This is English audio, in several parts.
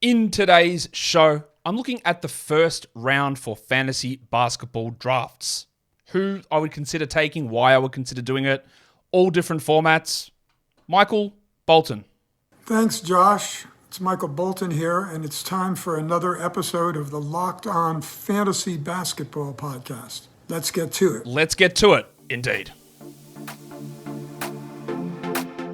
In today's show, I'm looking at the first round for fantasy basketball drafts. Who I would consider taking, why I would consider doing it, all different formats. Michael Bolton. Thanks, Josh. It's Michael Bolton here, and it's time for another episode of the Locked On Fantasy Basketball Podcast. Let's get to it. Let's get to it, indeed.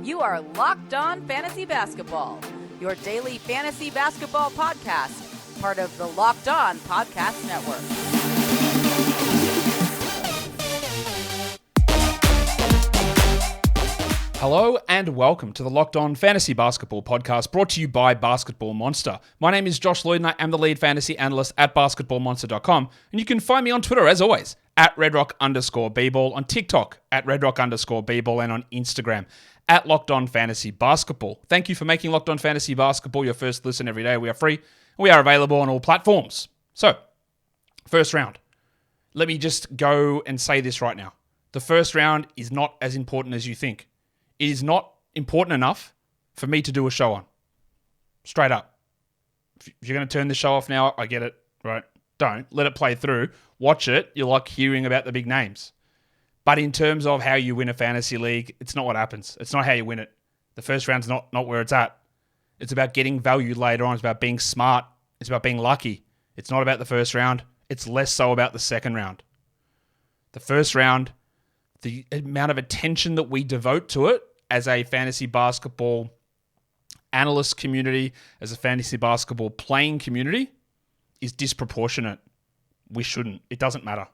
You are Locked On Fantasy Basketball, your daily fantasy basketball podcast, part of the Locked On Podcast Network. Hello and welcome to the Locked On Fantasy Basketball Podcast, brought to you by Basketball Monster. My name is Josh Lloyd and I am the lead fantasy analyst at basketballmonster.com, and you can find me on Twitter as always at redrock_bball, on TikTok at redrock_bball, and on Instagram at Locked On Fantasy Basketball. Thank you for making Locked On Fantasy Basketball your first listen every day. We are free. We are available on all platforms. So, first round. Let me just go and say this right now. The first round is not as important as you think. It is not important enough for me to do a show on. Straight up. If you're going to turn the show off now, I get it, right? Don't. Let it play through. Watch it. You like hearing about the big names. But in terms of how you win a fantasy league, it's not what happens. It's not how you win it. The first round's not where it's at. It's about getting value later on. It's about being smart. It's about being lucky. It's not about the first round. It's less so about the second round. The first round, the amount of attention that we devote to it as a fantasy basketball analyst community, as a fantasy basketball playing community, is disproportionate. We shouldn't. It doesn't matter.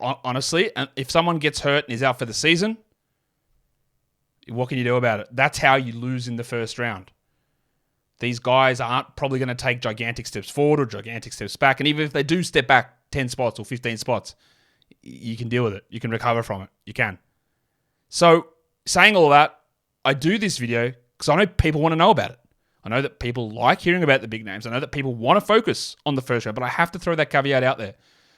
Honestly, if someone gets hurt and is out for the season, what can you do about it? That's how you lose in the first round. These guys aren't probably going to take gigantic steps forward or gigantic steps back. And even if they do step back 10 spots or 15 spots, you can deal with it. You can recover from it. You can. So, saying all that, I do this video because I know people want to know about it. I know that people like hearing about the big names. I know that people want to focus on the first round, but I have to throw that caveat out there.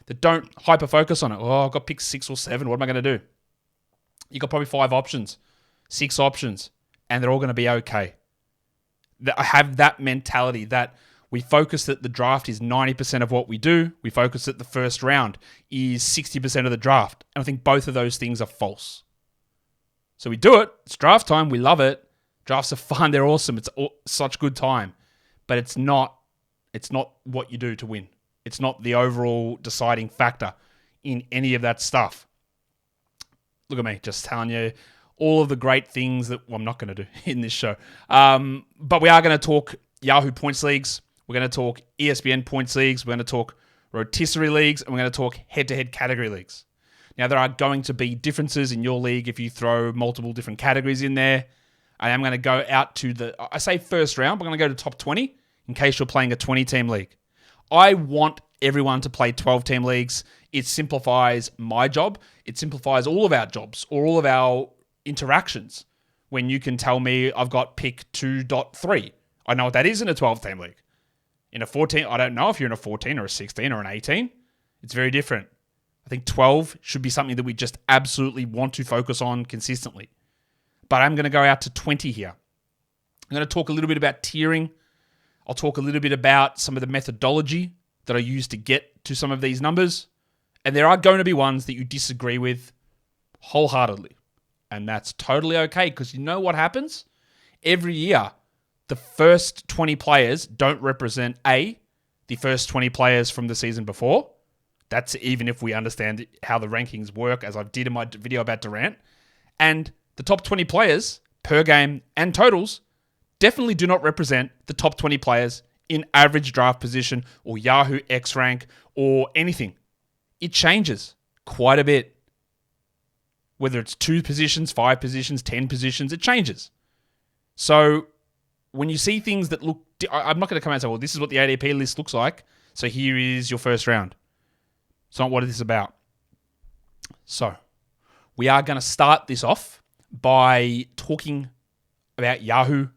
That don't hyper-focus on it. Oh, I've got pick 6 or 7. What am I going to do? You've got probably 5 options, 6 options, and they're all going to be okay. I have that mentality that we focus that the draft is 90% of what we do. We focus that the first round is 60% of the draft. And I think both of those things are false. So we do it. It's draft time. We love it. Drafts are fun. They're awesome. It's such good time. But it's not what you do to win. It's not the overall deciding factor in any of that stuff. Look at me, just telling you all of the great things that I'm not going to do in this show. But we are going to talk Yahoo Points leagues. We're going to talk ESPN Points leagues. We're going to talk Rotisserie leagues. And we're going to talk head-to-head category leagues. Now, there are going to be differences in your league if you throw multiple different categories in there. I am going to go out to I say first round, but I'm going to go to top 20 in case you're playing a 20-team league. I want everyone to play 12-team leagues. It simplifies my job. It simplifies all of our jobs or all of our interactions when you can tell me I've got pick 2.3. I know what that is in a 12-team league. In a 14, I don't know if you're in a 14 or a 16 or an 18. It's very different. I think 12 should be something that we just absolutely want to focus on consistently. But I'm going to go out to 20 here. I'm going to talk a little bit about tiering. I'll talk a little bit about some of the methodology that I use to get to some of these numbers. And there are going to be ones that you disagree with wholeheartedly. And that's totally okay because you know what happens? Every year, the first 20 players don't represent the first 20 players from the season before. That's even if we understand how the rankings work, as I did in my video about Durant. And the top 20 players per game and totals definitely do not represent the top 20 players in average draft position or Yahoo X rank or anything. It changes quite a bit. Whether it's 2 positions, 5 positions, 10 positions, it changes. So when you see things that look... I'm not going to come out and say, well, this is what the ADP list looks like, so here is your first round. It's not what it is about. So we are going to start this off by talking about Yahoo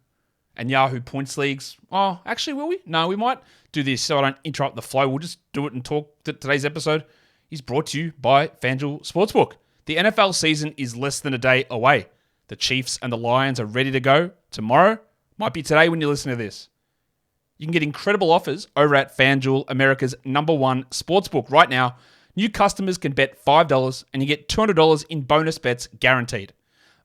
and Yahoo Points leagues. Oh, actually, will we? No, we might do this so I don't interrupt the flow. We'll just do it and talk. Today's episode is brought to you by FanDuel Sportsbook. The NFL season is less than a day away. The Chiefs and the Lions are ready to go tomorrow. Might be today when you listen to this. You can get incredible offers over at FanDuel, America's #1 sportsbook. Right now, new customers can bet $5 and you get $200 in bonus bets guaranteed.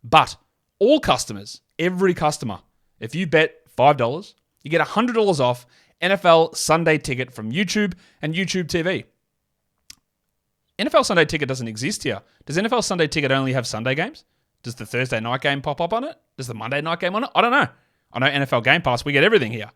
But all customers, every customer, if you bet $5, you get $100 off NFL Sunday Ticket from YouTube and YouTube TV. NFL Sunday Ticket doesn't exist here. Does NFL Sunday Ticket only have Sunday games? Does the Thursday night game pop up on it? Does the Monday night game on it? I don't know. I know NFL Game Pass, we get everything here.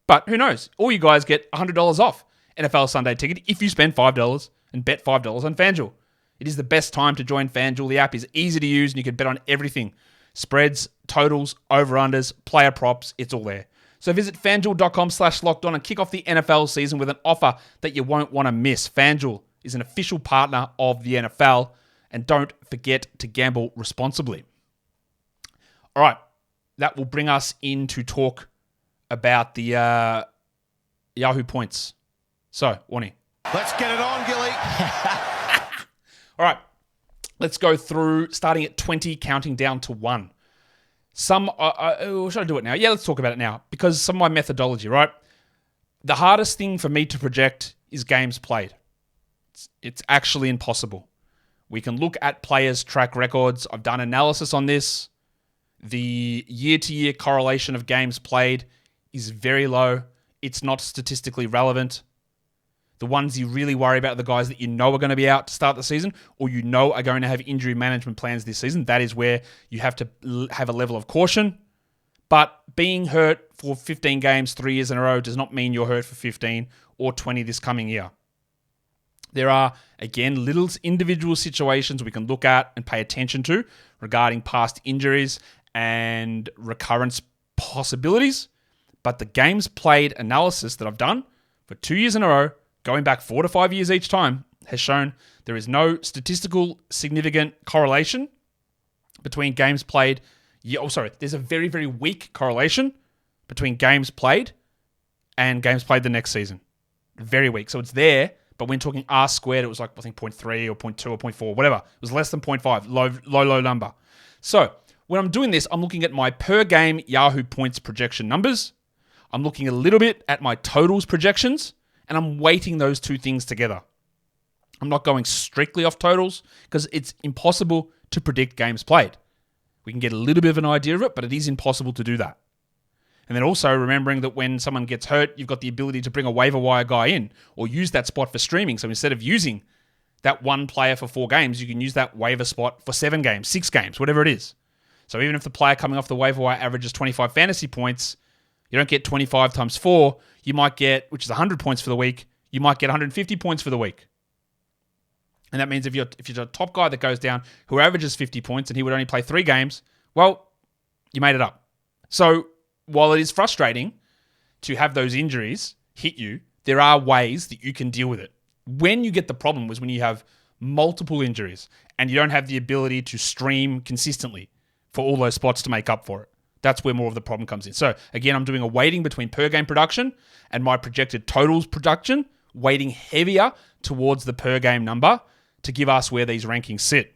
But who knows? All you guys get $100 off NFL Sunday Ticket if you spend $5 and bet $5 on FanDuel. It is the best time to join FanDuel. The app is easy to use and you can bet on everything. Spreads, totals, over-unders, player props, it's all there. So visit FanDuel.com/lockedon and kick off the NFL season with an offer that you won't want to miss. FanDuel is an official partner of the NFL, and don't forget to gamble responsibly. All right, that will bring us in to talk about the Yahoo Points. So, Warnie. Let's get it on, Gilly. All right, let's go through, starting at 20, counting down to 1. Should I do it now? Yeah, let's talk about it now, because some of my methodology, right? The hardest thing for me to project is games played. It's actually impossible. We can look at players' track records. I've done analysis on this. The year-to-year correlation of games played is very low. It's not statistically relevant. The ones you really worry about are the guys that you know are going to be out to start the season, or you know are going to have injury management plans this season. That is where you have to have a level of caution. But being hurt for 15 games 3 years in a row does not mean you're hurt for 15 or 20 this coming year. There are, again, little individual situations we can look at and pay attention to regarding past injuries and recurrence possibilities. But the games played analysis that I've done for 2 years in a row, going back 4 to 5 years each time, has shown there is no statistical significant correlation between games played. There's a very, very weak correlation between games played and games played the next season. Very weak. So it's there, but when talking R squared, it was like, I think 0.3 or 0.2 or 0.4, whatever. It was less than 0.5, low number. So when I'm doing this, I'm looking at my per game Yahoo Points projection numbers. I'm looking a little bit at my totals projections, and I'm weighting those two things together. I'm not going strictly off totals because it's impossible to predict games played. We can get a little bit of an idea of it, but it is impossible to do that. And then also remembering that when someone gets hurt, you've got the ability to bring a waiver wire guy in or use that spot for streaming. So instead of using that one player for 4 games, you can use that waiver spot for 7 games, 6 games, whatever it is. So even if the player coming off the waiver wire averages 25 fantasy points, you don't get 25 times 4. You might get, which is 100 points for the week, you might get 150 points for the week. And that means if you're a top guy that goes down who averages 50 points and he would only play 3 games, well, you made it up. So while it is frustrating to have those injuries hit you, there are ways that you can deal with it. When you get the problem was when you have multiple injuries and you don't have the ability to stream consistently for all those spots to make up for it. That's where more of the problem comes in. So again, I'm doing a weighting between per game production and my projected totals production, weighting heavier towards the per game number to give us where these rankings sit.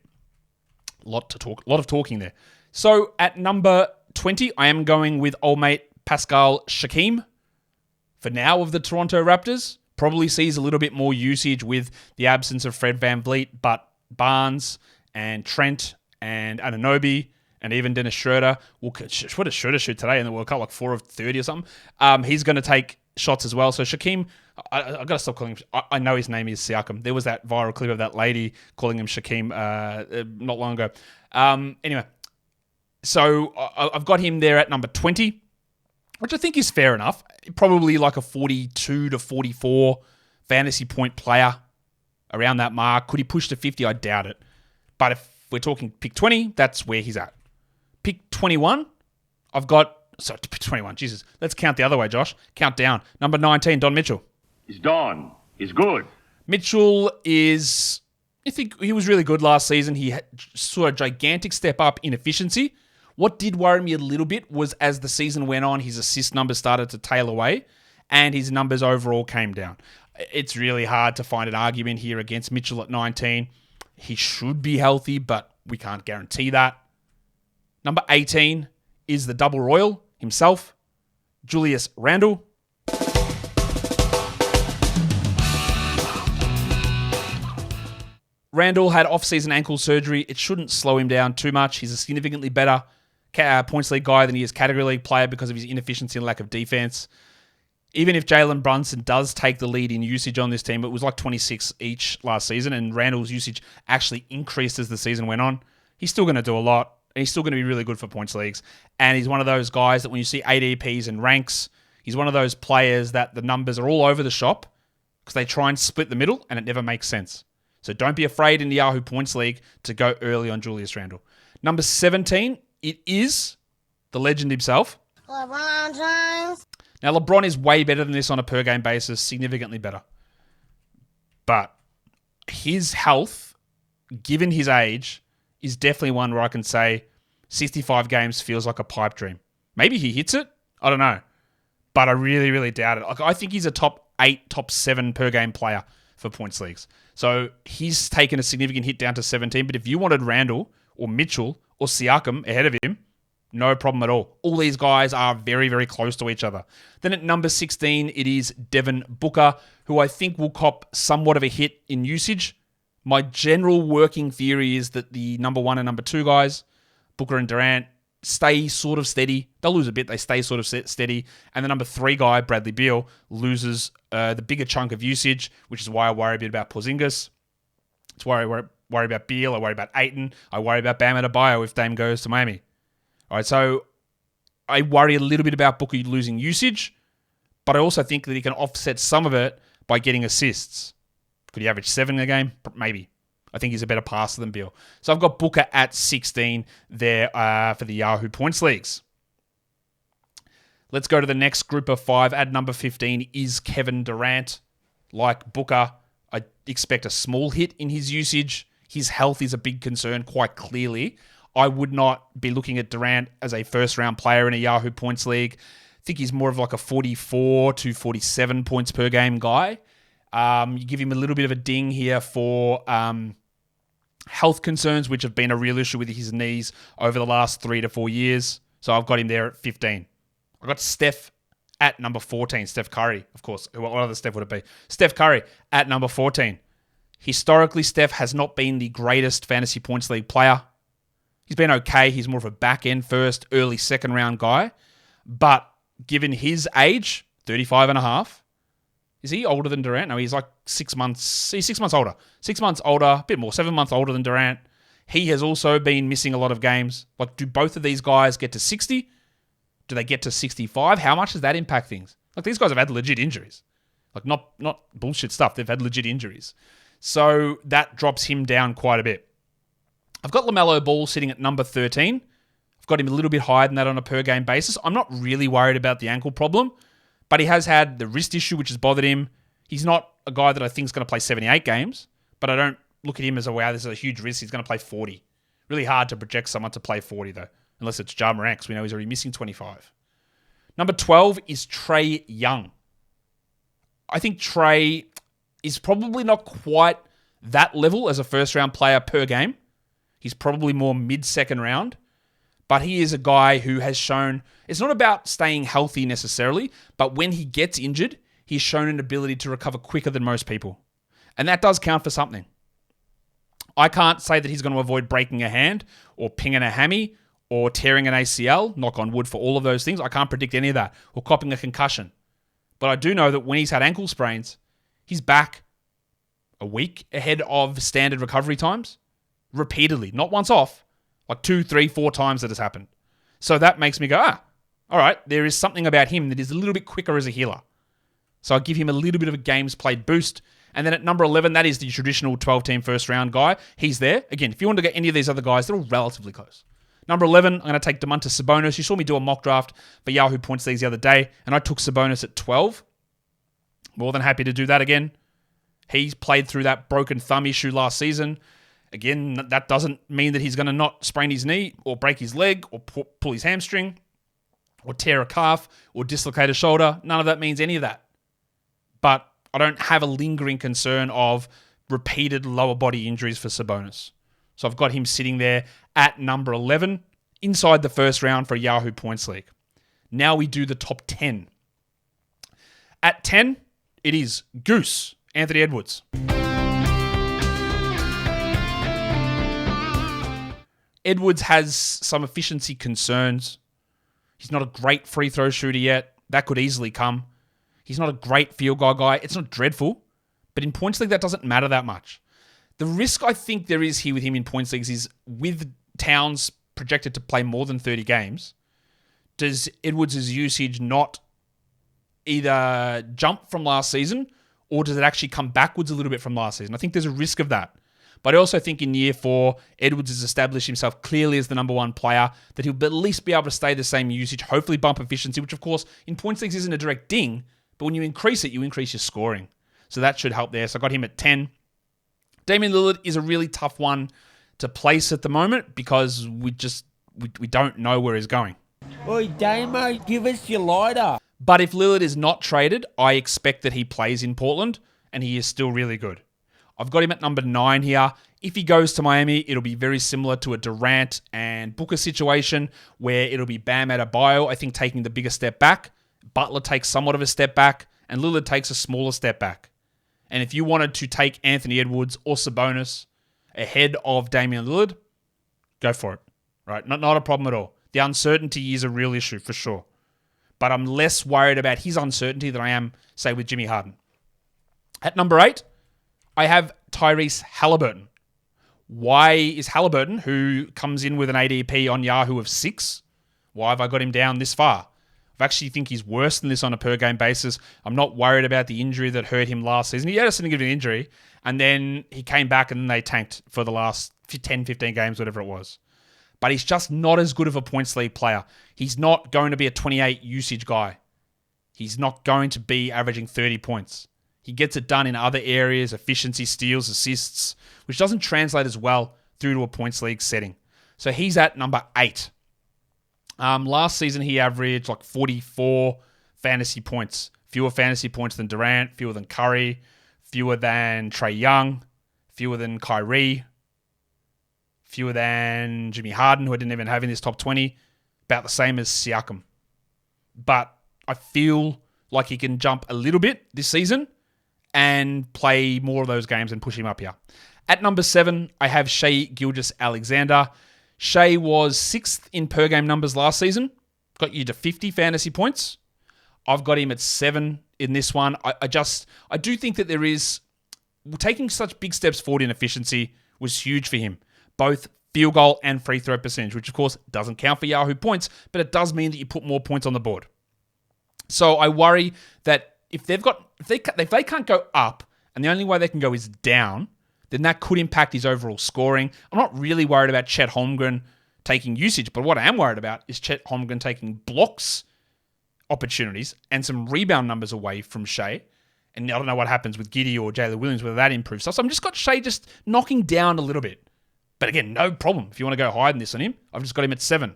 A lot of talking there. So at number 20, I am going with old mate Pascal Siakam for now of the Toronto Raptors. Probably sees a little bit more usage with the absence of Fred VanVleet, but Barnes and Trent and Anunoby and even Dennis Schroeder. What did Schroeder shoot today in the World Cup? Like 4 of 30 or something. He's going to take shots as well. So Siakam, I got to stop calling him. I know his name is Siakam. There was that viral clip of that lady calling him Siakam not long ago. Anyway, so I've got him there at number 20, which I think is fair enough. Probably like a 42 to 44 fantasy point player around that mark. Could he push to 50? I doubt it. But if we're talking pick 20, that's where he's at. Pick 21, I've got... Sorry, pick 21, Jesus. Let's count the other way, Josh. Count down. Number 19, Don Mitchell. He's Don. He's good. Mitchell is... I think he was really good last season. He saw a gigantic step up in efficiency. What did worry me a little bit was as the season went on, his assist numbers started to tail away and his numbers overall came down. It's really hard to find an argument here against Mitchell at 19. He should be healthy, but we can't guarantee that. Number 18 is the double royal himself, Julius Randle. Randall had off-season ankle surgery. It shouldn't slow him down too much. He's a significantly better points league guy than he is category league player because of his inefficiency and lack of defense. Even if Jalen Brunson does take the lead in usage on this team, it was like 26 each last season, and Randall's usage actually increased as the season went on. He's still going to do a lot, and he's still going to be really good for points leagues. And he's one of those guys that when you see ADPs and ranks, he's one of those players that the numbers are all over the shop because they try and split the middle, and it never makes sense. So don't be afraid in the Yahoo Points League to go early on Julius Randle. Number 17, it is the legend himself. LeBron James. Now, LeBron is way better than this on a per-game basis, significantly better. But his health, given his age, is definitely one where I can say 65 games feels like a pipe dream. Maybe he hits it. I don't know. But I really, really doubt it. Like, I think he's a top 8, top 7 per-game player for points leagues. So he's taken a significant hit down to 17. But if you wanted Randall or Mitchell or Siakam ahead of him, no problem at all. All these guys are very, very close to each other. Then at number 16, it is Devin Booker, who I think will cop somewhat of a hit in usage. My general working theory is that the number 1 and number 2 guys, Booker and Durant, stay sort of steady. They'll lose a bit. They stay sort of steady. And the number 3 guy, Bradley Beal, loses the bigger chunk of usage, which is why I worry a bit about Porzingis. It's why I worry about Beal. I worry about Ayton. I worry about Bam Adebayo if Dame goes to Miami. All right, so I worry a little bit about Booker losing usage, but I also think that he can offset some of it by getting assists. Could he average 7 in a game? Maybe. I think he's a better passer than Beal. So I've got Booker at 16 there for the Yahoo Points Leagues. Let's go to the next group of 5. At number 15 is Kevin Durant. Like Booker, I expect a small hit in his usage. His health is a big concern, quite clearly. I would not be looking at Durant as a first-round player in a Yahoo Points League. I think he's more of like a 44 to 47 points per game guy. You give him a little bit of a ding here for health concerns, which have been a real issue with his knees over the last 3 to 4 years. So I've got him there at 15. I've got Steph at number 14. Steph Curry, of course. What other Steph would it be? Steph Curry at number 14. Historically, Steph has not been the greatest fantasy points league player. He's been okay. He's more of a back-end first, early second-round guy. But given his age, 35 and a half, is he older than Durant? No, he's like 6 months. He's 6 months older. 6 months older, a bit more, 7 months older than Durant. He has also been missing a lot of games. Like, do both of these guys get to 60? Do they get to 65? How much does that impact things? Like, these guys have had legit injuries. Like, not bullshit stuff. They've had legit injuries. So that drops him down quite a bit. I've got LaMelo Ball sitting at number 13. I've got him a little bit higher than that on a per-game basis. I'm not really worried about the ankle problem, but he has had the wrist issue, which has bothered him. He's not a guy that I think is going to play 78 games, but I don't look at him as wow, this is a huge risk. He's going to play 40. Really hard to project someone to play 40, though, unless it's Ja Morant, because we know he's already missing 25. Number 12 is Trae Young. I think Trae is probably not quite that level as a first-round player per game. He's probably more mid-second round, but he is a guy who has shown, it's not about staying healthy necessarily, but when he gets injured, he's shown an ability to recover quicker than most people. And that does count for something. I can't say that he's going to avoid breaking a hand or pinging a hammy or tearing an ACL, knock on wood for all of those things. I can't predict any of that, or copping a concussion. But I do know that when he's had ankle sprains, he's back a week ahead of standard recovery times. Repeatedly, not once off, like 2, 3, 4 times that has happened. So that makes me go, all right, there is something about him that is a little bit quicker as a healer. So I give him a little bit of a games played boost. And then at number 11, that is the traditional 12-team first-round guy. He's there. Again, if you want to get any of these other guys, they're all relatively close. Number 11, I'm going to take Domantas Sabonis. You saw me do a mock draft for Yahoo Points Leagues the other day, and I took Sabonis at 12. More than happy to do that again. He's played through that broken thumb issue last season. Again, that doesn't mean that he's going to not sprain his knee or break his leg or pull his hamstring or tear a calf or dislocate a shoulder. None of that means any of that. But I don't have a lingering concern of repeated lower body injuries for Sabonis. So I've got him sitting there at number 11 inside the first round for a Yahoo Points League. Now we do the top 10. At 10, it is Goose, Anthony Edwards. Edwards has some efficiency concerns. He's not a great free throw shooter yet. That could easily come. He's not a great field goal guy. It's not dreadful. But in points league, that doesn't matter that much. The risk I think there is here with him in points leagues is with Towns projected to play more than 30 games, does Edwards' usage not either jump from last season or does it actually come backwards a little bit from last season? I think there's a risk of that. But I also think in year 4, Edwards has established himself clearly as the number 1 player, that he'll at least be able to stay the same usage, hopefully bump efficiency, which of course in points leagues isn't a direct ding, but when you increase it, you increase your scoring. So that should help there. So I got him at 10. Damian Lillard is a really tough one to place at the moment because we don't know where he's going. Oi, Damo, give us your lighter. But if Lillard is not traded, I expect that he plays in Portland, and he is still really good. I've got him at number 9 here. If he goes to Miami, it'll be very similar to a Durant and Booker situation where it'll be Bam Adebayo, I think, taking the bigger step back. Butler takes somewhat of a step back, and Lillard takes a smaller step back. And if you wanted to take Anthony Edwards or Sabonis ahead of Damian Lillard, go for it. Right? Not a problem at all. The uncertainty is a real issue for sure. But I'm less worried about his uncertainty than I am, say, with Jimmy Harden. At number 8, I have Tyrese Halliburton. Why is Halliburton, who comes in with an ADP on Yahoo of 6, why have I got him down this far? I actually think he's worse than this on a per-game basis. I'm not worried about the injury that hurt him last season. He had a significant injury, and then he came back and then they tanked for the last 10, 15 games, whatever it was. But he's just not as good of a points league player. He's not going to be a 28 usage guy. He's not going to be averaging 30 points. He gets it done in other areas, efficiency, steals, assists, which doesn't translate as well through to a points league setting. So he's at number 8. Last season, he averaged like 44 fantasy points. Fewer fantasy points than Durant, fewer than Curry, fewer than Trae Young, fewer than Kyrie, fewer than Jimmy Harden, who I didn't even have in this top 20. About the same as Siakam. But I feel like he can jump a little bit this season and play more of those games and push him up here. At number 7, I have Shai Gilgeous-Alexander. Shai was 6th in per-game numbers last season. Got you to 50 fantasy points. I've got him at 7 in this one. I do think that there is... Taking such big steps forward in efficiency was huge for him. Both field goal and free throw percentage, which of course doesn't count for Yahoo Points, but it does mean that you put more points on the board. So I worry that if they can't go up and the only way they can go is down, then that could impact his overall scoring. I'm not really worried about Chet Holmgren taking usage, but what I am worried about is Chet Holmgren taking blocks opportunities and some rebound numbers away from Shai. And I don't know what happens with Giddey or Jalen Williams, whether that improves. So I've just got Shai just knocking down a little bit. But again, no problem. If you want to go higher than this on him, I've just got him at 7.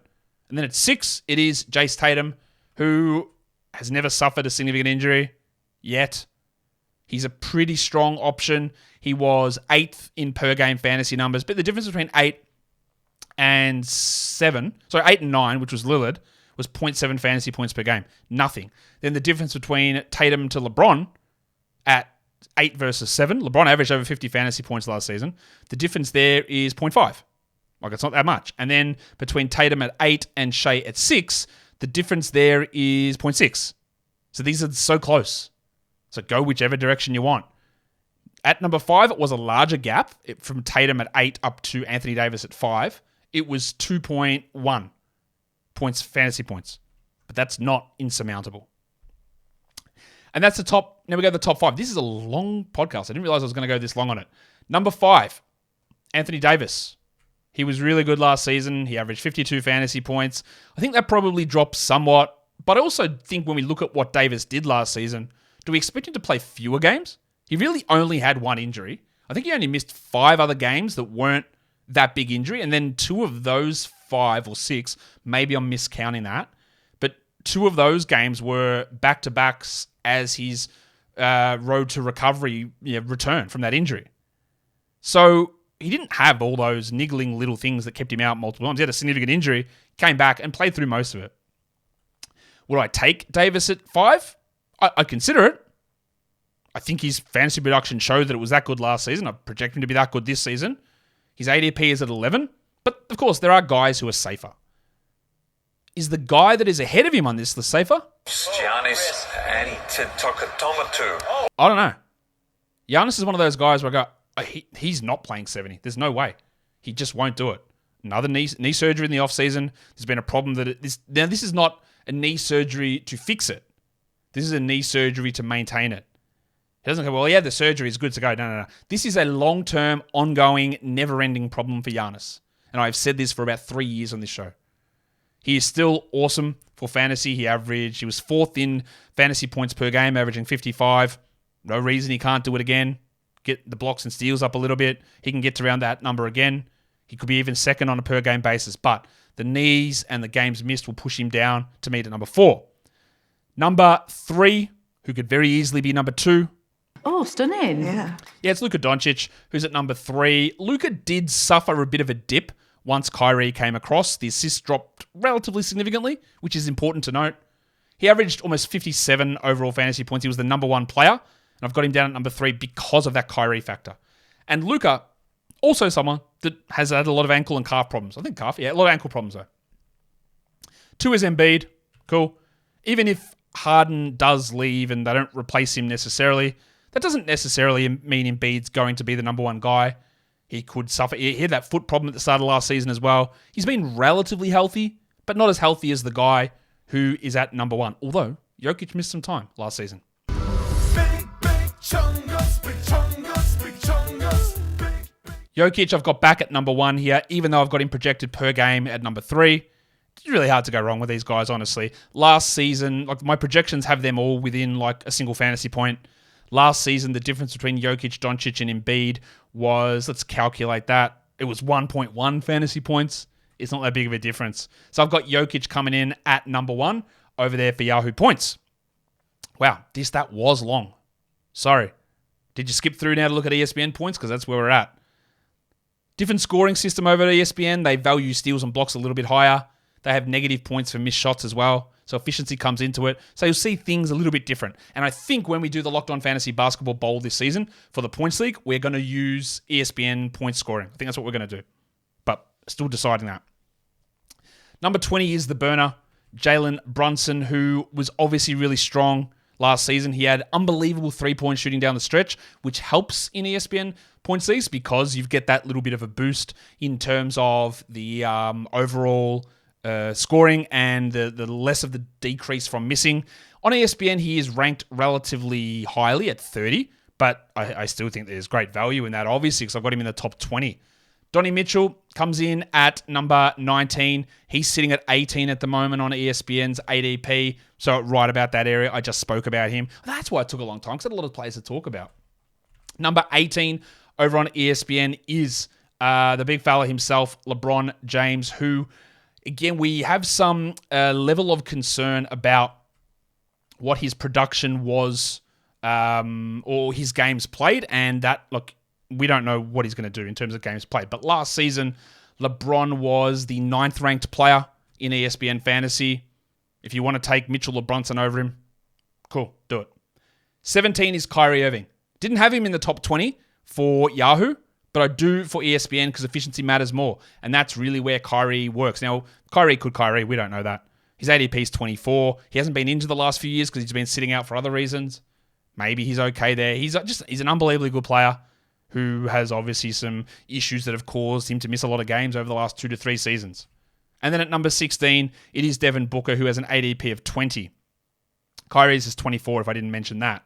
And then at 6, it is Jace Tatum, who has never suffered a significant injury yet. He's a pretty strong option. He was 8th in per-game fantasy numbers. But the difference between 8 and 7, so 8 and 9, which was Lillard, was 0.7 fantasy points per game. Nothing. Then the difference between Tatum to LeBron at 8 versus 7. LeBron averaged over 50 fantasy points last season. The difference there is 0.5. Like, it's not that much. And then between Tatum at 8 and Shai at 6, the difference there is 0.6. So these are so close. So go whichever direction you want. At number 5, it was a larger gap from Tatum at 8 up to Anthony Davis at 5. It was 2.1 points, fantasy points. But that's not insurmountable. And that's the top. Now we go to the top 5. This is a long podcast. I didn't realize I was going to go this long on it. Number 5, Anthony Davis. He was really good last season. He averaged 52 fantasy points. I think that probably dropped somewhat. But I also think when we look at what Davis did last season, do we expect him to play fewer games? He really only had one injury. I think he only missed 5 other games that weren't that big injury. And then 2 of those 5 or 6, maybe I'm miscounting that, but 2 of those games were back-to-backs as his road to recovery returned from that injury. So he didn't have all those niggling little things that kept him out multiple times. He had a significant injury, came back and played through most of it. Would I take Davis at 5? I'd consider it. I think his fantasy production showed that it was that good last season. I project him to be that good this season. His ADP is at 11. But, of course, there are guys who are safer. Is the guy that is ahead of him on this list safer? Giannis Antetokounmpo. I don't know. Giannis is one of those guys where I go, he's not playing 70. There's no way. He just won't do it. Another knee surgery in the offseason. There's been a problem now this is not a knee surgery to fix it. This is a knee surgery to maintain it. He doesn't go, well, yeah, the surgery is good to go. No. This is a long-term, ongoing, never-ending problem for Giannis. And I've said this for about 3 years on this show. He is still awesome for fantasy. He was 4th in fantasy points per game, averaging 55. No reason he can't do it again. Get the blocks and steals up a little bit. He can get to around that number again. He could be even second on a per-game basis. But the knees and the games missed will push him down to meet at number 4. Number 3, who could very easily be number 2. Oh, stunning. Yeah, it's Luka Doncic, who's at number 3. Luka did suffer a bit of a dip once Kyrie came across. The assists dropped relatively significantly, which is important to note. He averaged almost 57 overall fantasy points. He was the number 1 player, and I've got him down at number 3 because of that Kyrie factor. And Luka, also someone that has had a lot of ankle and calf problems. I think calf, a lot of ankle problems though. 2 is Embiid. Cool. Even if Harden does leave and they don't replace him necessarily, that doesn't necessarily mean Embiid's going to be the number 1 guy. He could suffer. He had that foot problem at the start of last season as well. He's been relatively healthy, but not as healthy as the guy who is at number 1. Although, Jokic missed some time last season. Jokic, I've got back at number 1 here, even though I've got him projected per game at number 3. It's really hard to go wrong with these guys, honestly. Last season, my projections have them all within a single fantasy point. Last season, the difference between Jokic, Doncic, and Embiid was, let's calculate that, it was 1.1 fantasy points. It's not that big of a difference. So I've got Jokic coming in at number 1 over there for Yahoo Points. Wow, that was long. Sorry. Did you skip through now to look at ESPN Points? Because that's where we're at. Different scoring system over at ESPN. They value steals and blocks a little bit higher. They have negative points for missed shots as well. So efficiency comes into it. So you'll see things a little bit different. And I think when we do the Locked On Fantasy Basketball Bowl this season for the Points League, we're going to use ESPN point scoring. I think that's what we're going to do. But still deciding that. Number 20 is the burner, Jalen Brunson, who was obviously really strong last season. He had unbelievable 3-point shooting down the stretch, which helps in ESPN Points Leagues because you get that little bit of a boost in terms of the overall scoring and the less of the decrease from missing. On ESPN, he is ranked relatively highly at 30, but I still think there's great value in that, obviously, because I've got him in the top 20. Donnie Mitchell comes in at number 19. He's sitting at 18 at the moment on ESPN's ADP, so right about that area. I just spoke about him. That's why it took a long time, because I had a lot of players to talk about. Number 18 over on ESPN is the big fella himself, LeBron James, who, again, we have some level of concern about what his production was or his games played, and that, look, we don't know what he's going to do in terms of games played. But last season, LeBron was the 9th ranked player in ESPN Fantasy. If you want to take Mitchell or Brunson over him, cool, do it. 17 is Kyrie Irving. Didn't have him in the top 20 for Yahoo, but I do for ESPN because efficiency matters more. And that's really where Kyrie works. Now, Kyrie, we don't know that. His ADP is 24. He hasn't been into the last few years because he's been sitting out for other reasons. Maybe he's okay there. He's an unbelievably good player who has obviously some issues that have caused him to miss a lot of games over the last 2 to 3 seasons. And then at number 16, it is Devin Booker, who has an ADP of 20. Kyrie's is 24, if I didn't mention that.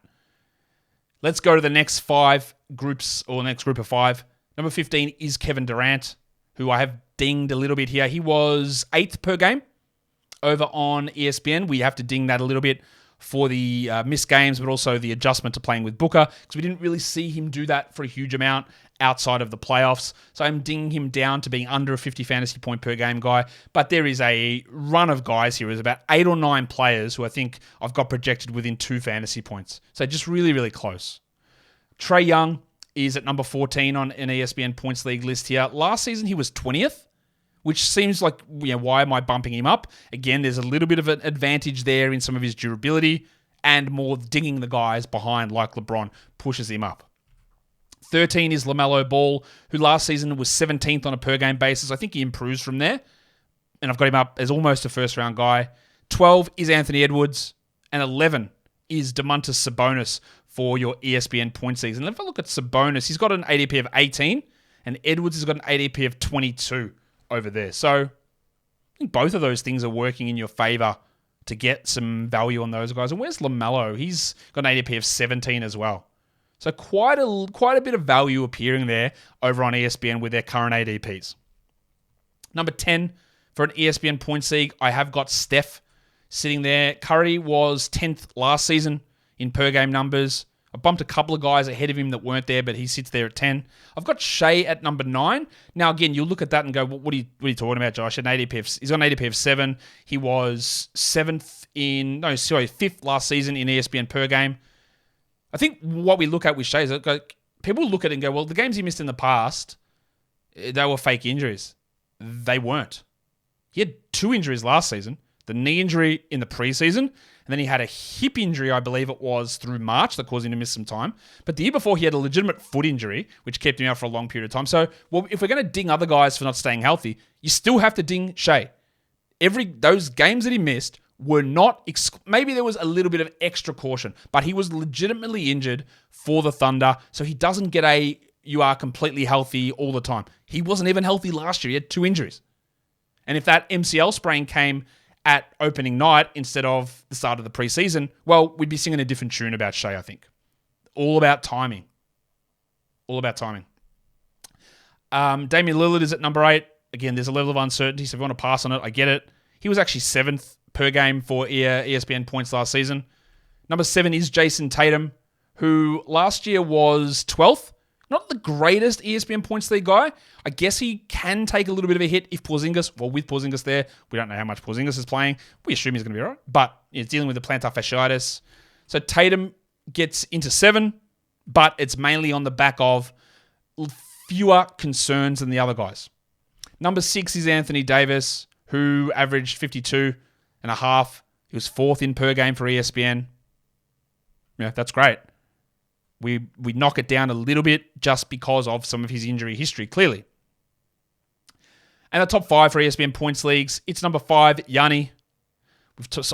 Let's go to the next 5 groups, or next group of 5. Number 15 is Kevin Durant, who I have dinged a little bit here. He was 8th per game over on ESPN. We have to ding that a little bit for the missed games, but also the adjustment to playing with Booker, because we didn't really see him do that for a huge amount outside of the playoffs. So I'm dinging him down to being under a 50 fantasy point per game guy. But there is a run of guys here. There's about 8 or 9 players who I think I've got projected within 2 fantasy points. So just really, really close. Trae Young is at number 14 on an ESPN Points League list here. Last season, he was 20th. Which seems like, why am I bumping him up? Again, there's a little bit of an advantage there in some of his durability, and more dinging the guys behind like LeBron pushes him up. 13 is LaMelo Ball, who last season was 17th on a per-game basis. I think he improves from there, and I've got him up as almost a first-round guy. 12 is Anthony Edwards, and 11 is Domantas Sabonis for your ESPN Points season. If I look at Sabonis, he's got an ADP of 18, and Edwards has got an ADP of 22 over there. So I think both of those things are working in your favor to get some value on those guys. And where's LaMelo? He's got an ADP of 17 as well. So quite a bit of value appearing there over on ESPN with their current ADPs. Number 10 for an ESPN Points League, I have got Steph sitting there. Curry was 10th last season in per game numbers. I bumped a couple of guys ahead of him that weren't there, but he sits there at 10. I've got Shea at number 9. Now, again, you'll look at that and go, what are you talking about, Josh? He's got an ADP of 7. He was 5th last season in ESPN per game. I think what we look at with Shea is people look at it and go, well, the games he missed in the past, they were fake injuries. They weren't. He had 2 injuries last season. The knee injury in the preseason, and then he had a hip injury, I believe it was, through March that caused him to miss some time. But the year before, he had a legitimate foot injury, which kept him out for a long period of time. So, if we're going to ding other guys for not staying healthy, you still have to ding Shea. Those games that he missed were not... maybe there was a little bit of extra caution, but he was legitimately injured for the Thunder, so he doesn't get you are completely healthy all the time. He wasn't even healthy last year. He had 2 injuries. And if that MCL sprain came at opening night instead of the start of the preseason, well, we'd be singing a different tune about Shea, I think. All about timing. Damian Lillard is at number 8. Again, there's a level of uncertainty, so if you want to pass on it, I get it. He was actually 7th per game for ESPN Points last season. Number 7 is Jason Tatum, who last year was 12th. Not the greatest ESPN Points League guy. I guess he can take a little bit of a hit if with Porzingis there, we don't know how much Porzingis is playing. We assume he's going to be all right, but he's dealing with the plantar fasciitis. So Tatum gets into 7, but it's mainly on the back of fewer concerns than the other guys. Number 6 is Anthony Davis, who averaged 52.5. He was 4th in per game for ESPN. Yeah, that's great. We knock it down a little bit just because of some of his injury history, clearly. And the top 5 for ESPN Points Leagues, it's number 5, Yanni.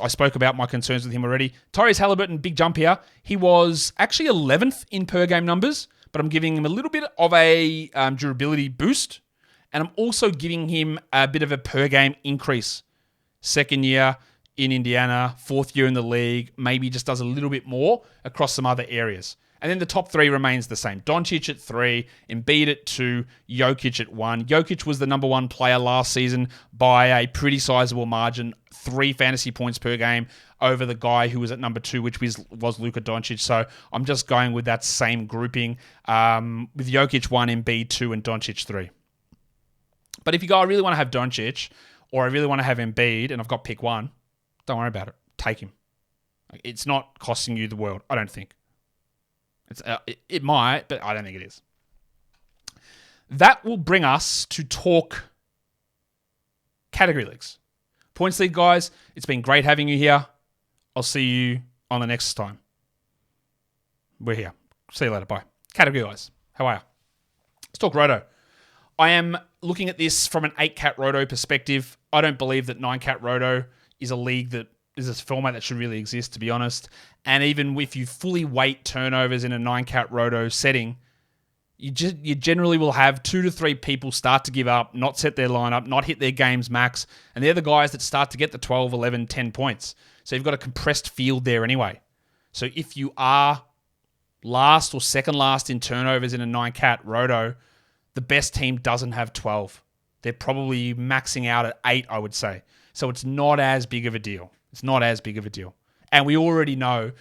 I spoke about my concerns with him already. Tyrese Halliburton, big jump here. He was actually 11th in per game numbers, but I'm giving him a little bit of a durability boost, and I'm also giving him a bit of a per game increase. 2nd year in Indiana, 4th year in the league, maybe just does a little bit more across some other areas. And then the top 3 remains the same. Doncic at 3, Embiid at 2, Jokic at 1. Jokic was the number 1 player last season by a pretty sizable margin, 3 fantasy points per game over the guy who was at number 2, which was Luka Doncic. So I'm just going with that same grouping with Jokic 1, Embiid 2, and Doncic 3. But if you go, I really want to have Doncic, or I really want to have Embiid, and I've got pick 1, don't worry about it. Take him. It's not costing you the world, I don't think. It might, but I don't think it is. That will bring us to talk category leagues. Points League guys, it's been great having you here. I'll see you on the next time. We're here. See you later. Bye. Category guys, how are you? Let's talk Roto. I am looking at this from an 8-cat Roto perspective. I don't believe that 9-cat Roto is a league that is a format that should really exist, to be honest. And even if you fully weight turnovers in a 9-cat Roto setting, you generally will have 2 to 3 people start to give up, not set their lineup, not hit their games max, and they're the guys that start to get the 12, 11, 10 points. So you've got a compressed field there anyway. So if you are last or second last in turnovers in a 9-cat Roto, the best team doesn't have 12. They're probably maxing out at 8, I would say. So it's not as big of a deal. And we already know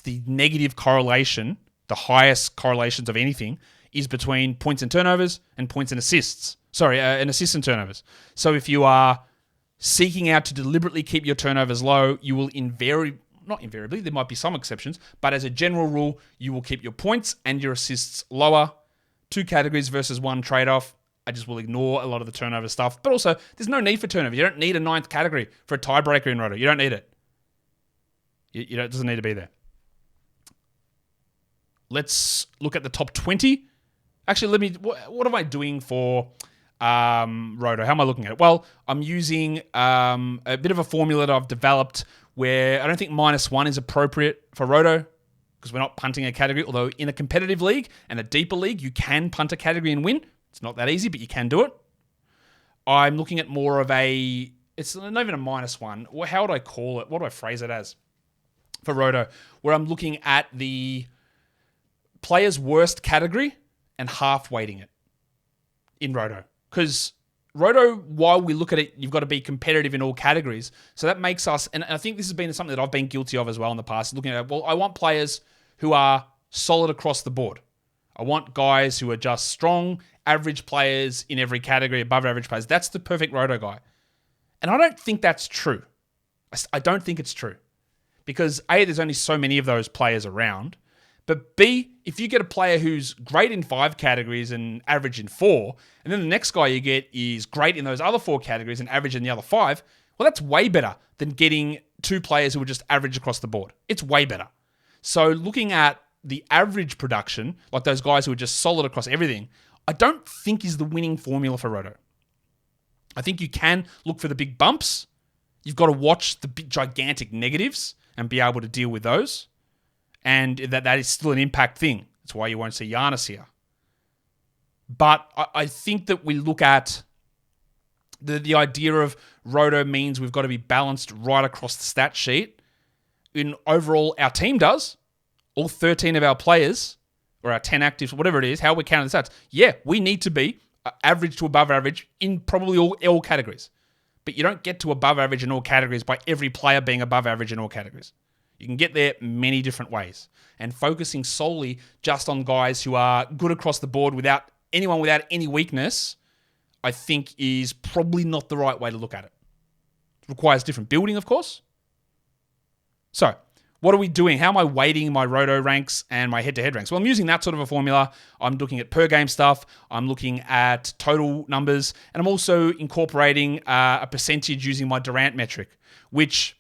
the negative correlation, the highest correlations of anything, is between points and turnovers and points and assists. And assists and turnovers. So if you are seeking out to deliberately keep your turnovers low, you will not invariably, there might be some exceptions, but as a general rule, you will keep your points and your assists lower. 2 categories versus 1 trade-off. I just will ignore a lot of the turnover stuff. But also, there's no need for turnover. You don't need a 9th category for a tiebreaker in Roto. You don't need it. It doesn't need to be there. Let's look at the top 20 Actually, what am I doing for Roto? How am I looking at it? Well, I'm using a bit of a formula that I've developed where I don't think -1 is appropriate for Roto because we're not punting a category, although in a competitive league and a deeper league, you can punt a category and win. It's not that easy, but you can do it. I'm looking at more of it's not even a -1. How would I call it? What do I phrase it as for Roto? Where I'm looking at the player's worst category and half weighting it in Roto. Because Roto, while we look at it, you've got to be competitive in all categories. So that makes us, and I think this has been something that I've been guilty of as well in the past, looking at, well, I want players who are solid across the board. I want guys who are just strong, average players in every category, above average players. That's the perfect Roto guy. And I don't think that's true. I don't think it's true. Because A, there's only so many of those players around. But B, if you get a player who's great in 5 categories and average in 4, and then the next guy you get is great in those other 4 categories and average in the other 5, well, that's way better than getting 2 players who are just average across the board. It's way better. So looking at the average production, like those guys who are just solid across everything, I don't think is the winning formula for Roto. I think you can look for the big bumps. You've got to watch the big, gigantic negatives and be able to deal with those. And that is still an impact thing. That's why you won't see Giannis here. But I think that we look at the idea of Roto means we've got to be balanced right across the stat sheet. In overall, our team does. All 13 of our players, or our 10 actives, whatever it is, how we're counting the stats. Yeah, we need to be average to above average in probably all categories. But you don't get to above average in all categories by every player being above average in all categories. You can get there many different ways. And focusing solely just on guys who are good across the board without any weakness, I think is probably not the right way to look at it. It requires different building, of course. So, what are we doing? How am I weighting my Roto ranks and my head-to-head ranks? Well, I'm using that sort of a formula. I'm looking at per-game stuff. I'm looking at total numbers. And I'm also incorporating a percentage using my Durant metric, which,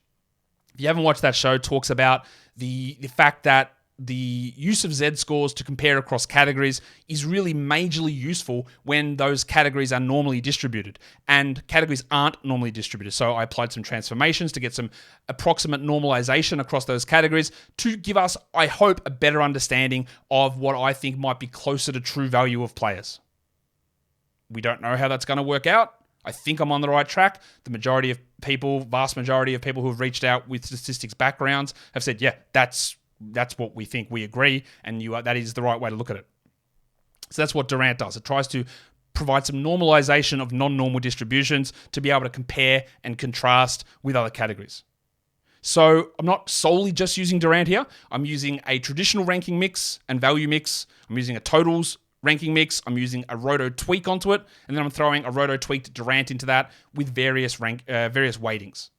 if you haven't watched that show, talks about the fact that the use of Z-scores to compare across categories is really majorly useful when those categories are normally distributed. And categories aren't normally distributed. So I applied some transformations to get some approximate normalization across those categories to give us, I hope, a better understanding of what I think might be closer to true value of players. We don't know how that's going to work out. I think I'm on the right track. The vast majority of people who have reached out with statistics backgrounds have said, yeah, that's what we think. We agree, and that is the right way to look at it. So that's what Durant does. It tries to provide some normalization of non-normal distributions to be able to compare and contrast with other categories. So I'm not solely just using Durant here. I'm using a traditional ranking mix and value mix. I'm using a totals ranking mix. I'm using a Roto tweak onto it, and then I'm throwing a Roto tweaked Durant into that with various weightings.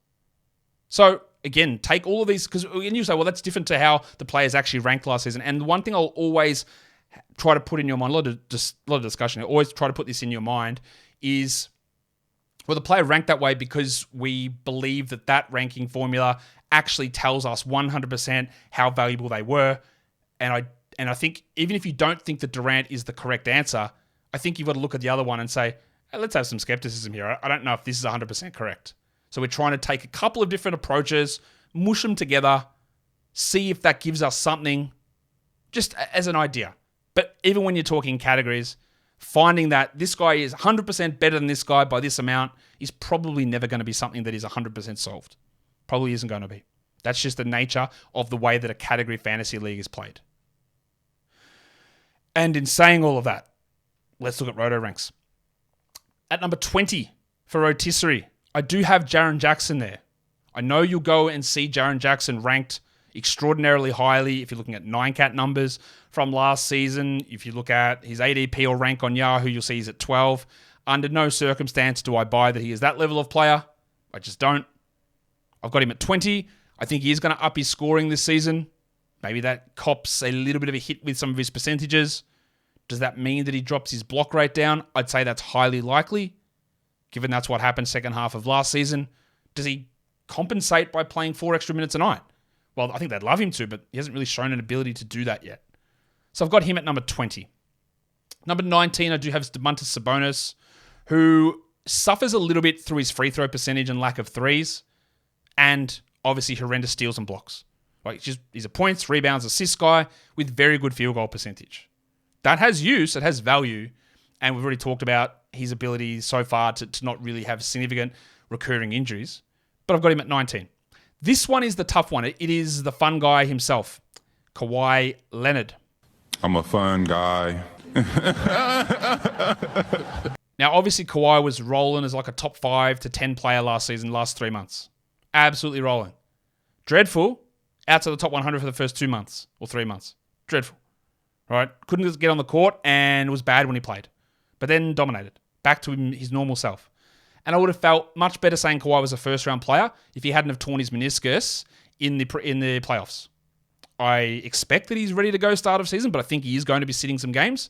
So again, take all of these, because you say, well, that's different to how the players actually ranked last season. And the one thing I'll always try to put in your mind, a lot of discussion, I always try to put this in your mind, is, well, the player ranked that way because we believe that ranking formula actually tells us 100% how valuable they were. And I think even if you don't think that Durant is the correct answer, I think you've got to look at the other one and say, hey, let's have some skepticism here. I don't know if this is 100% correct. So we're trying to take a couple of different approaches, mush them together, see if that gives us something just as an idea. But even when you're talking categories, finding that this guy is 100% better than this guy by this amount is probably never going to be something that is 100% solved. Probably isn't going to be. That's just the nature of the way that a category fantasy league is played. And in saying all of that, let's look at Roto ranks. At number 20 for Rotisserie, I do have Jaren Jackson there. I know you'll go and see Jaren Jackson ranked extraordinarily highly if you're looking at 9-cat numbers from last season. If you look at his ADP or rank on Yahoo, you'll see he's at 12. Under no circumstance do I buy that he is that level of player. I just don't. I've got him at 20. I think he is going to up his scoring this season. Maybe that cops a little bit of a hit with some of his percentages. Does that mean that he drops his block rate down? I'd say that's highly likely, given that's what happened second half of last season. Does he compensate by playing 4 extra minutes a night? Well, I think they'd love him to, but he hasn't really shown an ability to do that yet. So I've got him at number 20. Number 19, I do have Domantas Sabonis, who suffers a little bit through his free throw percentage and lack of threes, and obviously horrendous steals and blocks. Like, he's a points, rebounds, assist guy with very good field goal percentage. That has use, it has value, and we've already talked about his ability so far to not really have significant recurring injuries. But I've got him at 19. This one is the tough one. It is the fun guy himself, Kawhi Leonard. I'm a fun guy. Now, obviously, Kawhi was rolling as like a top 5 to 10 player last season, last 3 months. Absolutely rolling. Dreadful, outside the top 100 for the first 2 months or 3 months. Dreadful. Right? Couldn't just get on the court and was bad when he played. But then dominated. Back to his normal self. And I would have felt much better saying Kawhi was a first-round player if he hadn't have torn his meniscus in the playoffs. I expect that he's ready to go start of season, but I think he is going to be sitting some games.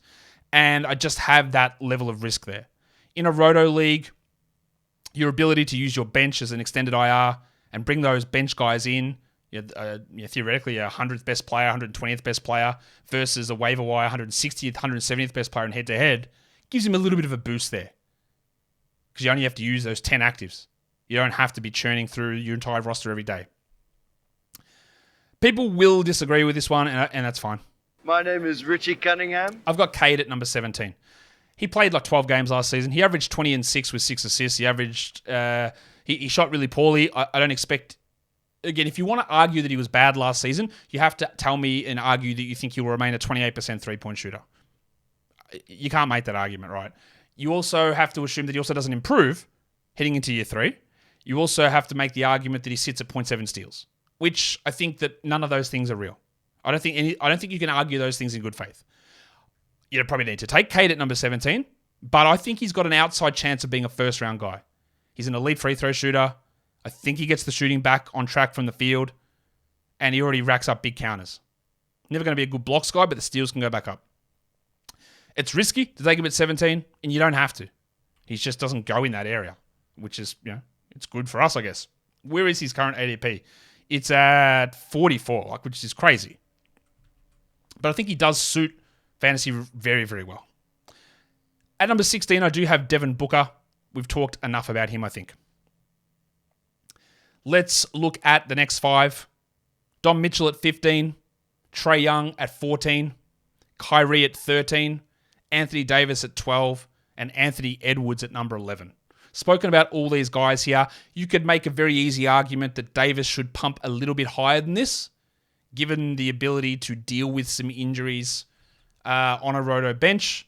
And I just have that level of risk there. In a roto league, your ability to use your bench as an extended IR and bring those bench guys in, theoretically a 100th best player, 120th best player versus a waiver wire 160th, 170th best player in head-to-head, gives him a little bit of a boost there. Because you only have to use those 10 actives. You don't have to be churning through your entire roster every day. People will disagree with this one, and that's fine. My name is Richie Cunningham. I've got Cade at number 17. He played like 12 games last season. He averaged 20 and 6 with 6 assists. He averaged... He shot really poorly. I don't expect... Again, if you want to argue that he was bad last season, you have to tell me and argue that you think he will remain a 28% three-point shooter. You can't make that argument, right? You also have to assume that he also doesn't improve heading into year 3. You also have to make the argument that he sits at 0.7 steals, which I think that none of those things are real. I don't think you can argue those things in good faith. You probably need to take Cade at number 17, but I think he's got an outside chance of being a first-round guy. He's an elite free throw shooter. I think he gets the shooting back on track from the field, and he already racks up big counters. Never going to be a good blocks guy, but the steals can go back up. It's risky to take him at 17, and you don't have to. He just doesn't go in that area, which is, it's good for us, I guess. Where is his current ADP? It's at 44, which is crazy. But I think he does suit fantasy very, very well. At number 16, I do have Devin Booker. We've talked enough about him, I think. Let's look at the next 5. Dom Mitchell at 15. Trae Young at 14. Kyrie at 13. Anthony Davis at 12. And Anthony Edwards at number 11. Spoken about all these guys here. You could make a very easy argument that Davis should pump a little bit higher than this, given the ability to deal with some injuries on a roto bench.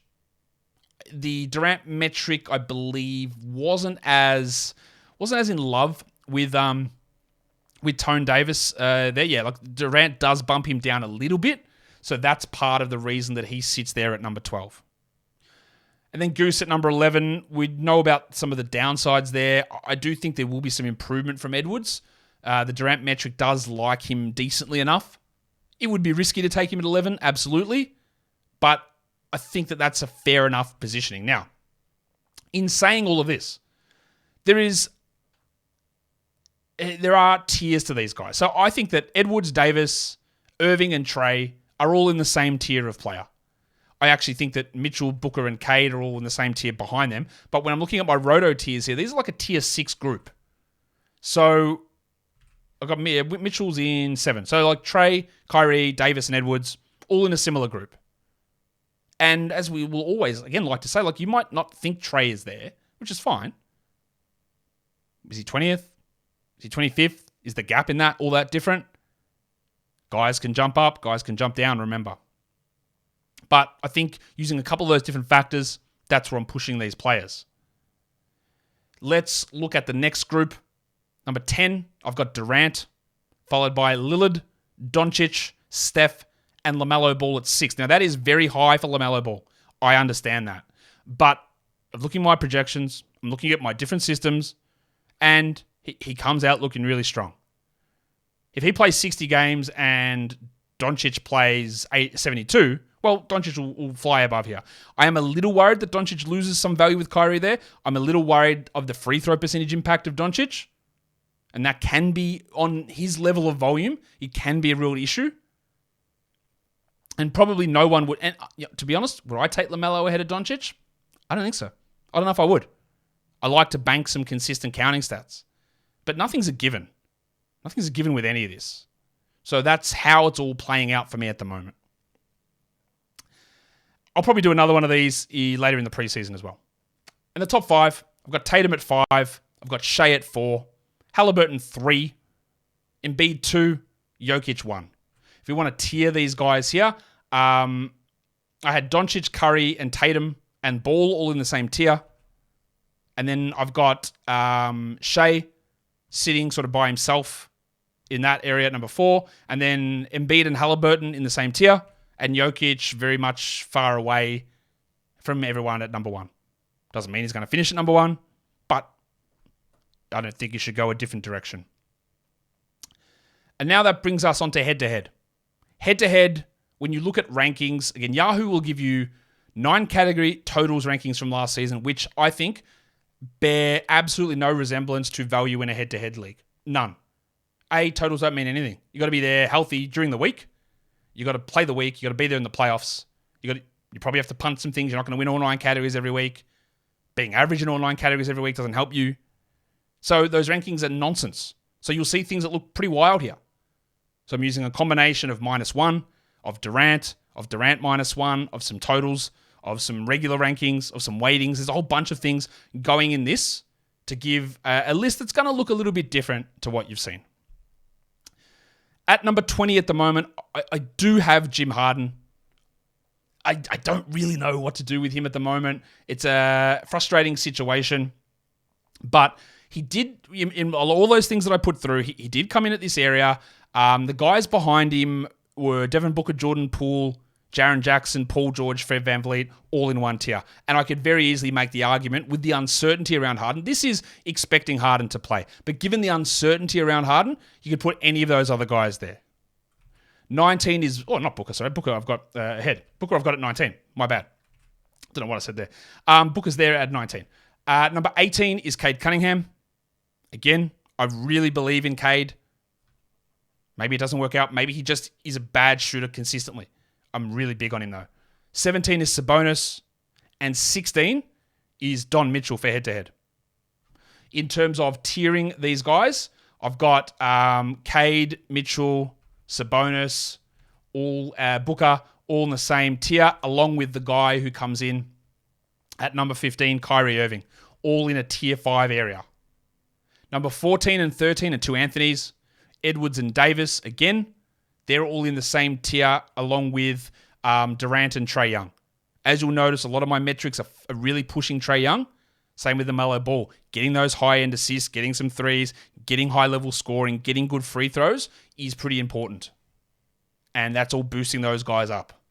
The Durant metric, I believe, wasn't as in love with Tone Davis there. Yeah, Durant does bump him down a little bit, so that's part of the reason that he sits there at number 12. And then Goose at number 11, we know about some of the downsides there. I do think there will be some improvement from Edwards. The Durant metric does like him decently enough. It would be risky to take him at 11, absolutely. But I think that that's a fair enough positioning. Now, in saying all of this, there are tiers to these guys. So I think that Edwards, Davis, Irving, and Trae are all in the same tier of player. I actually think that Mitchell, Booker, and Cade are all in the same tier behind them. But when I'm looking at my roto tiers here, these are like a tier 6 group. So I've got Mitchell's in 7. So like Trae, Kyrie, Davis, and Edwards, all in a similar group. And as we will always, again, like to say, you might not think Trae is there, which is fine. Is he 20th? Is he 25th? Is the gap in that all that different? Guys can jump up, guys can jump down, remember. But I think using a couple of those different factors, that's where I'm pushing these players. Let's look at the next group. Number 10, I've got Durant, followed by Lillard, Doncic, Steph, and LaMelo Ball at 6. Now, that is very high for LaMelo Ball. I understand that. But I'm looking at my projections, I'm looking at my different systems, and he comes out looking really strong. If he plays 60 games and Doncic plays 72, well, Doncic will fly above here. I am a little worried that Doncic loses some value with Kyrie there. I'm a little worried of the free throw percentage impact of Doncic. And that can be, on his level of volume, it can be a real issue. And probably no one would. And to be honest, would I take LaMelo ahead of Doncic? I don't think so. I don't know if I would. I like to bank some consistent counting stats. But nothing's a given. Nothing's a given with any of this. So that's how it's all playing out for me at the moment. I'll probably do another one of these later in the preseason as well. In the top 5, I've got Tatum at 5. I've got Shea at 4. Halliburton 3. Embiid 2. Jokic 1. If you want to tier these guys here, I had Doncic, Curry, and Tatum and Ball all in the same tier. And then I've got Shea sitting sort of by himself in that area at number 4. And then Embiid and Halliburton in the same tier. And Jokic very much far away from everyone at number 1. Doesn't mean he's going to finish at number 1, but I don't think he should go a different direction. And now that brings us on to head-to-head. Head-to-head, when you look at rankings, again, Yahoo will give you 9 category totals rankings from last season, which I think bear absolutely no resemblance to value in a head-to-head league. None. Totals don't mean anything. You got to be there healthy during the week. You got to play the week. You got to be there in the playoffs. You probably have to punt some things. You're not going to win all 9 categories every week. Being average in all 9 categories every week doesn't help you. So those rankings are nonsense. So you'll see things that look pretty wild here. So I'm using a combination of -1, of Durant -1, of some totals, of some regular rankings, of some weightings. There's a whole bunch of things going in this to give a list that's going to look a little bit different to what you've seen. At number 20 at the moment, I do have Jim Harden. I don't really know what to do with him at the moment. It's a frustrating situation. But he did, in all those things that I put through, he did come in at this area. The guys behind him were Devin Booker, Jordan Poole, Jaren Jackson, Paul George, Fred VanVleet, all in one tier. And I could very easily make the argument with the uncertainty around Harden. This is expecting Harden to play. But given the uncertainty around Harden, you could put any of those other guys there. 19 is... Oh, not Booker, sorry. Booker I've got ahead. Booker I've got at 19. My bad. Don't know what I said there. Booker's there at 19. Number 18 is Cade Cunningham. Again, I really believe in Cade. Maybe it doesn't work out. Maybe he just is a bad shooter consistently. I'm really big on him, though. 17 is Sabonis. And 16 is Don Mitchell for head-to-head. In terms of tiering these guys, I've got Cade, Mitchell, Sabonis, all Booker, all in the same tier, along with the guy who comes in at number 15, Kyrie Irving, all in a tier 5 area. Number 14 and 13 are 2 Anthonys. Edwards and Davis, again, they're all in the same tier, along with Durant and Trae Young. As you'll notice, a lot of my metrics are really pushing Trae Young. Same with LaMelo Ball. Getting those high-end assists, getting some threes, getting high-level scoring, getting good free throws is pretty important. And that's all boosting those guys up.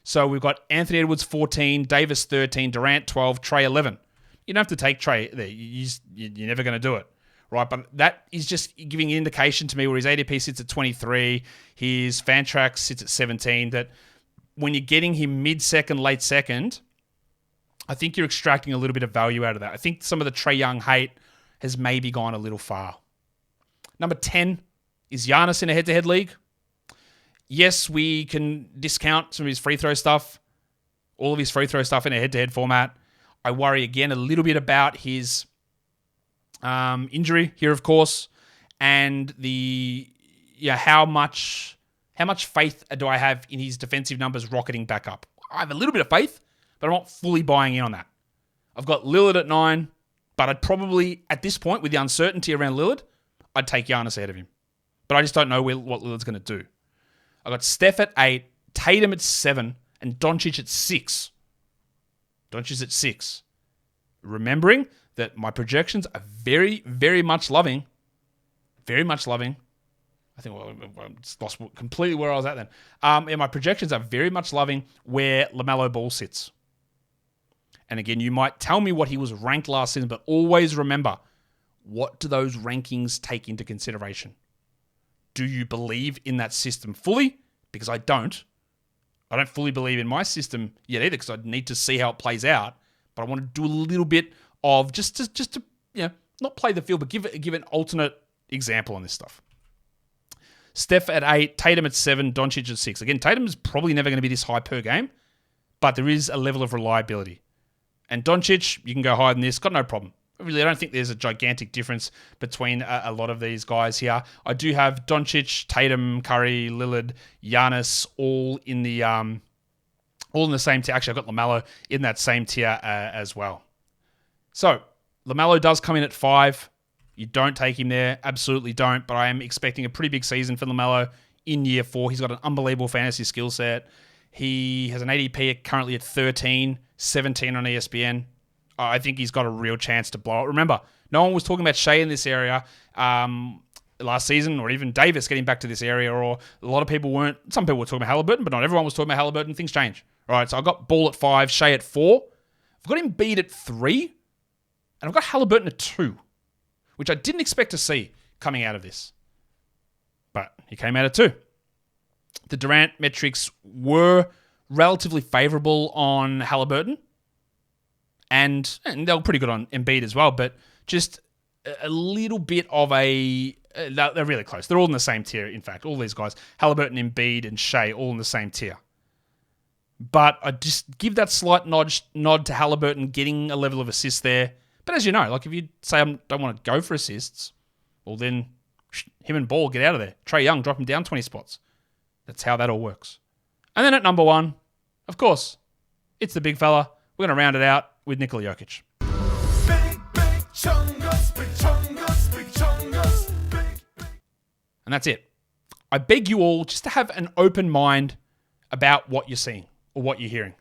So we've got Anthony Edwards 14, Davis 13, Durant 12, Trae 11. You don't have to take Trae there. You're never going to do it. Right, but that is just giving an indication to me where his ADP sits at 23, his Fantrax sits at 17, that when you're getting him mid-second, late second, I think you're extracting a little bit of value out of that. I think some of the Trae Young hate has maybe gone a little far. Number 10 is Giannis in a head-to-head league. Yes, we can discount some of his free throw stuff, all of his free throw stuff in a head-to-head format. I worry again a little bit about his injury here, of course, and how much faith do I have in his defensive numbers rocketing back up? I have a little bit of faith, but I'm not fully buying in on that. I've got Lillard at 9, but I'd probably, at this point, with the uncertainty around Lillard, I'd take Giannis ahead of him. But I just don't know what Lillard's going to do. I've got Steph at 8, Tatum at 7, and Doncic at 6. Doncic at 6. Remembering that my projections are very, very much loving. Very much loving. I think I just lost completely where I was at then. And my projections are very much loving where LaMelo Ball sits. And again, you might tell me what he was ranked last season, but always remember, what do those rankings take into consideration? Do you believe in that system fully? Because I don't. I don't fully believe in my system yet either, because I need to see how it plays out. But I want to do a little bit of just to not play the field, but give an alternate example on this stuff. Steph at 8, Tatum at 7, Doncic at 6. Again, Tatum's probably never going to be this high per game, but there is a level of reliability. And Doncic, you can go higher than this, got no problem. Really, I don't think there's a gigantic difference between a lot of these guys here. I do have Doncic, Tatum, Curry, Lillard, Giannis all in the same tier. Actually, I've got LaMelo in that same tier as well. So, LaMelo does come in at 5. You don't take him there. Absolutely don't. But I am expecting a pretty big season for LaMelo in year 4. He's got an unbelievable fantasy skill set. He has an ADP currently at 13, 17 on ESPN. I think he's got a real chance to blow it. Remember, no one was talking about Shea in this area last season, or even Davis getting back to this area, or a lot of people weren't. Some people were talking about Halliburton, but not everyone was talking about Halliburton. Things change. All right, so I've got Ball at 5, Shea at 4. I've got Embiid at 3, and I've got Halliburton at 2, which I didn't expect to see coming out of this. But he came out at 2. The Durant metrics were relatively favorable on Halliburton, and they were pretty good on Embiid as well, but just a little bit of they're really close. They're all in the same tier, in fact. All these guys, Halliburton, Embiid, and Shea, all in the same tier. But I just give that slight nod to Halliburton getting a level of assist there. But as you know, like if you say I don't want to go for assists, well then him and Ball get out of there. Trae Young, drop him down 20 spots. That's how that all works. And then at number 1, of course, it's the big fella. We're going to round it out with Nikola Jokic. And that's it. I beg you all just to have an open mind about what you're seeing or what you're hearing.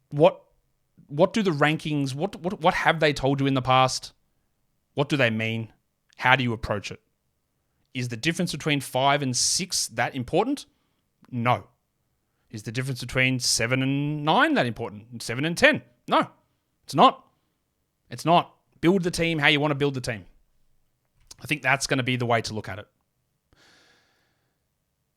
What do the rankings, what have they told you in the past? What do they mean? How do you approach it? Is the difference between 5 and 6 that important? No. Is the difference between 7 and 9 that important? 7 and 10? No, it's not. It's not. Build the team how you want to build the team. I think that's going to be the way to look at it.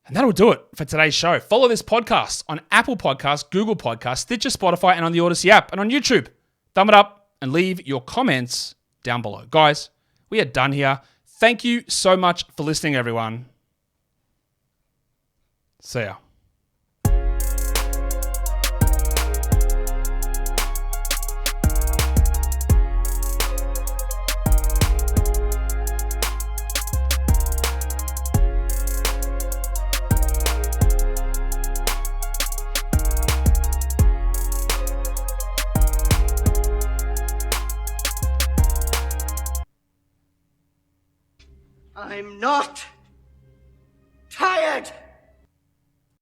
And that'll do it for today's show. Follow this podcast on Apple Podcasts, Google Podcasts, Stitcher, Spotify, and on the Odyssey app. And on YouTube, thumb it up and leave your comments down below. Guys, we are done here. Thank you so much for listening, everyone. See ya. I'm not